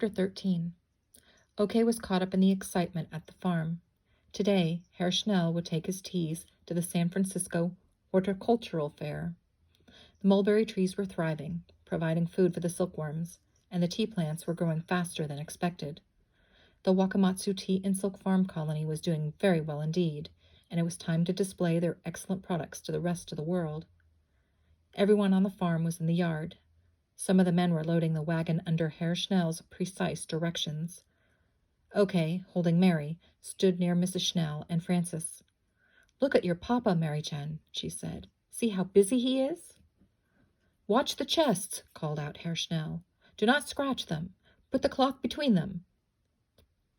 Chapter 13. Okay was caught up in the excitement at the farm. Today, Herr Schnell would take his teas to the San Francisco Horticultural Fair. The mulberry trees were thriving, providing food for the silkworms, and the tea plants were growing faster than expected. The Wakamatsu Tea and Silk Farm Colony was doing very well indeed, and it was time to display their excellent products to the rest of the world. Everyone on the farm was in the yard. Some of the men were loading the wagon under Herr Schnell's precise directions. Okay, holding Mary, stood near Mrs. Schnell and Frances. "Look at your papa, Mary-chan," she said. "See how busy he is?" "Watch the chests," called out Herr Schnell. "Do not scratch them. Put the cloth between them."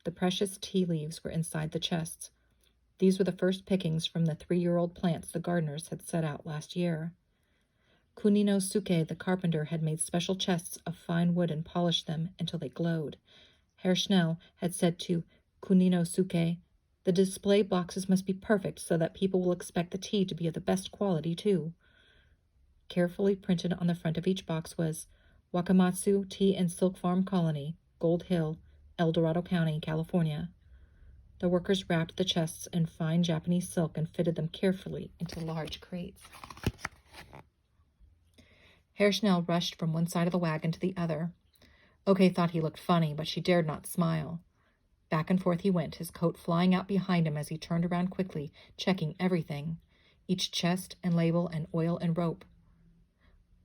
The precious tea leaves were inside the chests. These were the first pickings from the 3-year-old plants the gardeners had set out last year. Kunino Suke, the carpenter, had made special chests of fine wood and polished them until they glowed. Herr Schnell had said to Kunino Suke, "The display boxes must be perfect so that people will expect the tea to be of the best quality, too." Carefully printed on the front of each box was Wakamatsu Tea and Silk Farm Colony, Gold Hill, El Dorado County, California. The workers wrapped the chests in fine Japanese silk and fitted them carefully into large crates. Herr Schnell rushed from one side of the wagon to the other. Okay thought he looked funny, but she dared not smile. Back and forth he went, his coat flying out behind him as he turned around quickly, checking everything, each chest and label and oil and rope.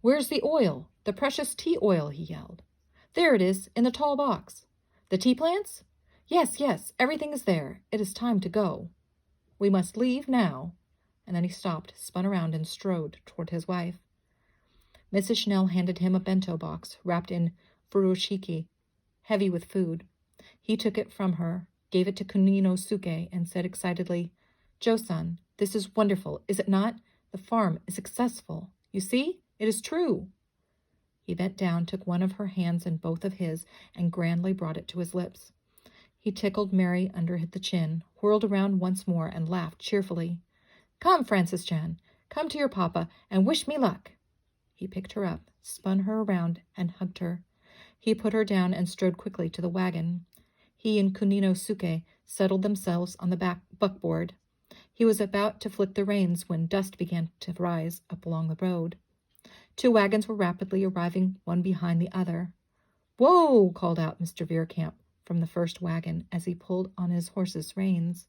"Where's the oil? The precious tea oil," he yelled. "There it is, in the tall box." "The tea plants?" Yes, everything is there. It is time to go. We must leave now." And then he stopped, spun around, and strode toward his wife. Mrs. Schnell handed him a bento box wrapped in furoshiki, heavy with food. He took it from her, gave it to Kunino Suke, and said excitedly, "Jo-san, this is wonderful, is it not? The farm is successful. You see, it is true." He bent down, took one of her hands in both of his, and grandly brought it to his lips. He tickled Mary under the chin, whirled around once more, and laughed cheerfully. "Come, Frances-chan, come to your papa, and wish me luck." He picked her up, spun her around, and hugged her. He put her down and strode quickly to the wagon. He and Kunino Suke settled themselves on the back buckboard. He was about to flick the reins when dust began to rise up along the road. 2 wagons were rapidly arriving, one behind the other. "Whoa!" called out Mr. Veerkamp from the first wagon as he pulled on his horse's reins.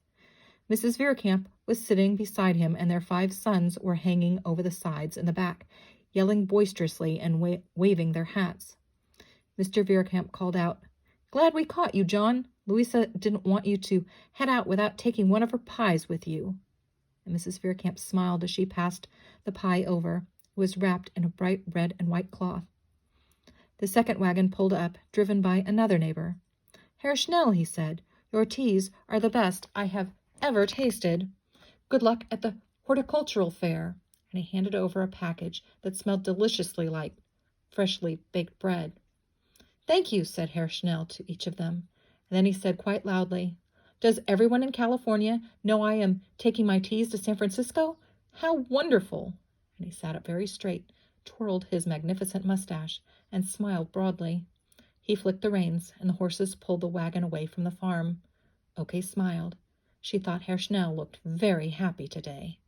Mrs. Veerkamp was sitting beside him, and their 5 sons were hanging over the sides in the back, yelling boisterously and waving their hats. Mr. Veerkamp called out, "Glad we caught you, John. Louisa didn't want you to head out without taking one of her pies with you." And Mrs. Veerkamp smiled as she passed the pie over. It was wrapped in a bright red and white cloth. The second wagon pulled up, driven by another neighbor. "Herr Schnell," he said, "your teas are the best I have ever tasted. Good luck at the horticultural fair." And he handed over a package that smelled deliciously like freshly baked bread. "Thank you," said Herr Schnell to each of them. And then he said quite loudly, "Does everyone in California know I am taking my teas to San Francisco? How wonderful!" And he sat up very straight, twirled his magnificent mustache, and smiled broadly. He flicked the reins, and the horses pulled the wagon away from the farm. Okay smiled. She thought Herr Schnell looked very happy today.